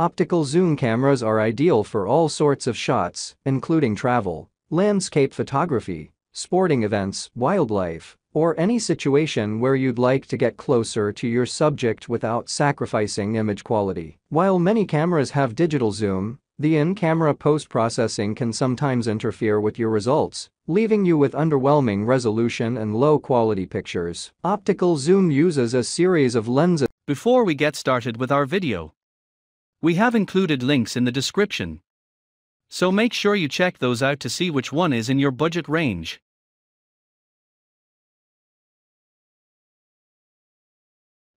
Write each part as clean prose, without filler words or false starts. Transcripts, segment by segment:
Optical zoom cameras are ideal for all sorts of shots, including travel, landscape photography, sporting events, wildlife, or any situation where you'd like to get closer to your subject without sacrificing image quality. While many cameras have digital zoom, the in-camera post-processing can sometimes interfere with your results, leaving you with underwhelming resolution and low-quality pictures. Optical zoom uses a series of lenses. Before we get started with our video, we have included links in the description, so make sure you check those out to see which one is in your budget range.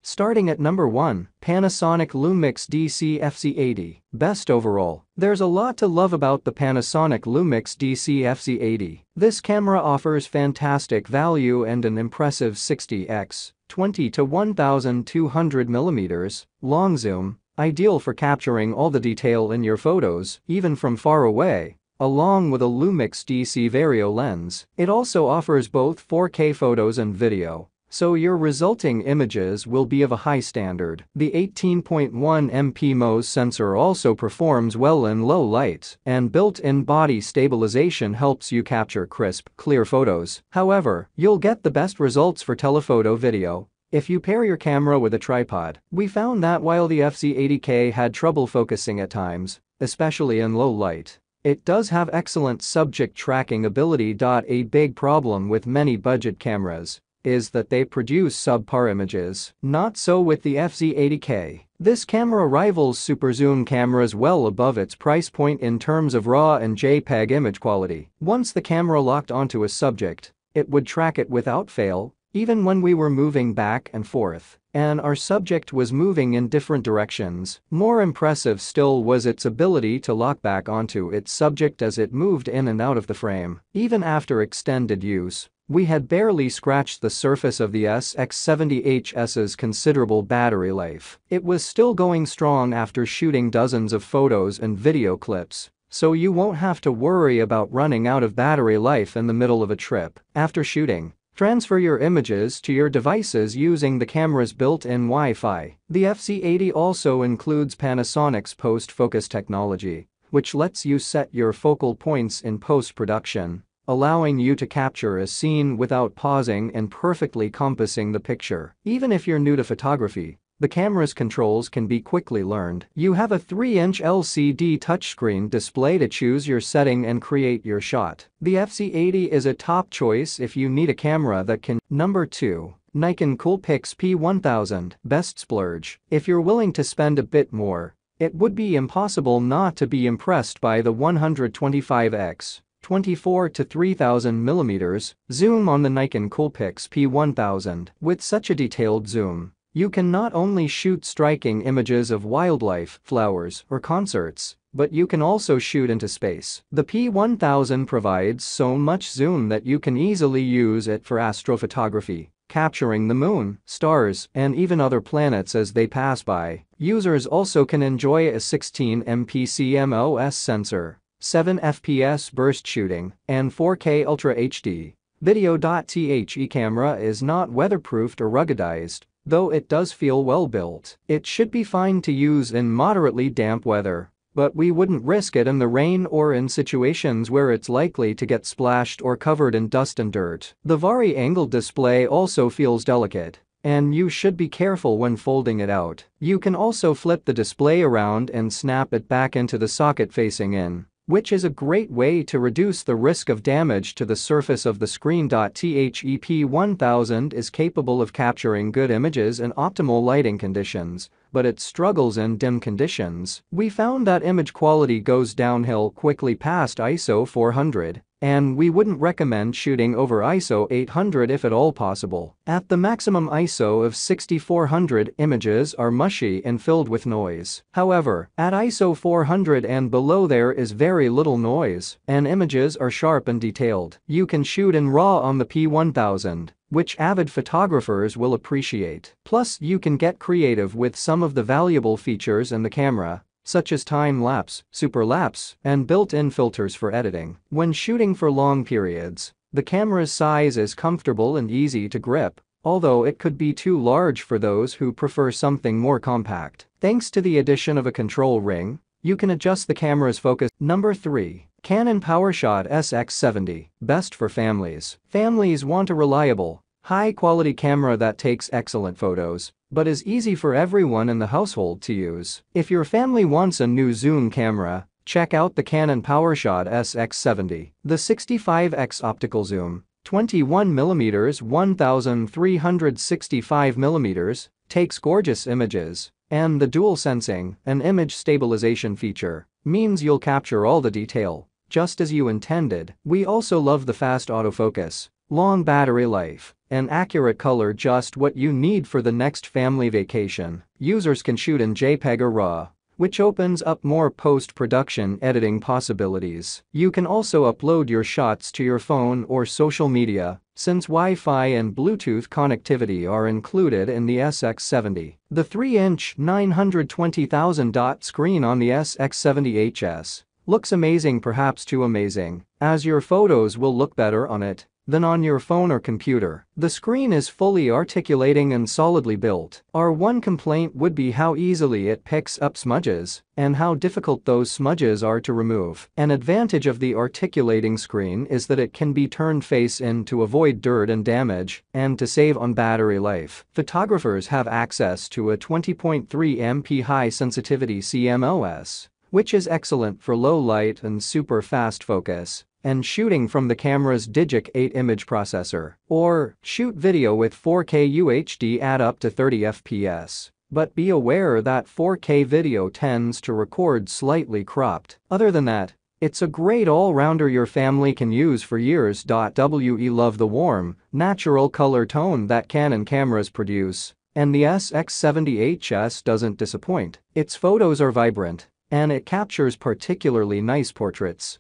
Starting at number 1, Panasonic Lumix DC-FC80. Best overall. There's a lot to love about the Panasonic Lumix DC-FC80. This camera offers fantastic value and an impressive 60x 20 to 1200mm long zoom, ideal for capturing all the detail in your photos, even from far away. Along with a Lumix DC Vario lens, it also offers both 4K photos and video, so your resulting images will be of a high standard. The 18.1 MP MOS sensor also performs well in low light, and built-in body stabilization helps you capture crisp, clear photos. However, you'll get the best results for telephoto video if you pair your camera with a tripod. We found that while the FC80K had trouble focusing at times, especially in low light, it does have excellent subject tracking ability. A big problem with many budget cameras is that they produce subpar images. Not so with the FC80K. This camera rivals super zoom cameras well above its price point in terms of RAW and JPEG image quality. Once the camera locked onto a subject, it would track it without fail, even when we were moving back and forth, and our subject was moving in different directions. More impressive still was its ability to lock back onto its subject as it moved in and out of the frame. Even after extended use, we had barely scratched the surface of the SX70HS's considerable battery life. It was still going strong after shooting dozens of photos and video clips, so you won't have to worry about running out of battery life in the middle of a trip. After shooting, transfer your images to your devices using the camera's built-in Wi-Fi. The FC80 also includes Panasonic's post-focus technology, which lets you set your focal points in post-production, allowing you to capture a scene without pausing and perfectly compassing the picture. Even if you're new to photography, the camera's controls can be quickly learned. You have a 3-inch LCD touchscreen display to choose your setting and create your shot. The FC80 is a top choice if you need a camera that can. Number 2. Nikon COOLPIX P1000. Best splurge. If you're willing to spend a bit more, it would be impossible not to be impressed by the 125x 24 to 3000mm zoom on the Nikon COOLPIX P1000. With such a detailed zoom, you can not only shoot striking images of wildlife, flowers, or concerts, but you can also shoot into space. The P1000 provides so much zoom that you can easily use it for astrophotography, capturing the moon, stars, and even other planets as they pass by. Users also can enjoy a 16 MP CMOS sensor, 7 FPS burst shooting, and 4K Ultra HD video. The camera is not weatherproofed or ruggedized, though it does feel well built. It should be fine to use in moderately damp weather, but we wouldn't risk it in the rain or in situations where it's likely to get splashed or covered in dust and dirt. The vari-angled display also feels delicate, and you should be careful when folding it out. You can also flip the display around and snap it back into the socket facing in, which is a great way to reduce the risk of damage to the surface of the screen. The P1000 is capable of capturing good images in optimal lighting conditions, but it struggles in dim conditions. We found that image quality goes downhill quickly past ISO 400, and we wouldn't recommend shooting over ISO 800 if at all possible. At the maximum ISO of 6400, images are mushy and filled with noise. However, at ISO 400 and below there is very little noise, and images are sharp and detailed. You can shoot in RAW on the P1000, which avid photographers will appreciate. Plus, you can get creative with some of the valuable features in the camera, such as time-lapse, super-lapse, and built-in filters for editing. When shooting for long periods, the camera's size is comfortable and easy to grip, although it could be too large for those who prefer something more compact. Thanks to the addition of a control ring, you can adjust the camera's focus. Number 3. Canon PowerShot SX70. Best for families. Families want a reliable, high-quality camera that takes excellent photos, but is easy for everyone in the household to use. If your family wants a new zoom camera, check out the Canon PowerShot SX70. The 65x optical zoom, 21mm 1365mm, takes gorgeous images, and the dual sensing and image stabilization feature means you'll capture all the detail just as you intended. We also love the fast autofocus, long battery life, and accurate color, just what you need for the next family vacation. Users can shoot in JPEG or RAW, which opens up more post-production editing possibilities. You can also upload your shots to your phone or social media, since Wi-Fi and Bluetooth connectivity are included in the SX70. The 3-inch 920,000-dot screen on the SX70HS looks amazing, perhaps too amazing, as your photos will look better on it than on your phone or computer. The screen is fully articulating and solidly built. Our one complaint would be how easily it picks up smudges and how difficult those smudges are to remove. An advantage of the articulating screen is that it can be turned face in to avoid dirt and damage and to save on battery life. Photographers have access to a 20.3 MP high sensitivity CMOS, which is excellent for low light and super fast focus and shooting from the camera's Digic 8 image processor, or shoot video with 4K UHD at up to 30 FPS. But be aware that 4K video tends to record slightly cropped. Other than that, it's a great all-rounder your family can use for years. We love the warm, natural color tone that Canon cameras produce, and the SX70HS doesn't disappoint. Its photos are vibrant, and it captures particularly nice portraits.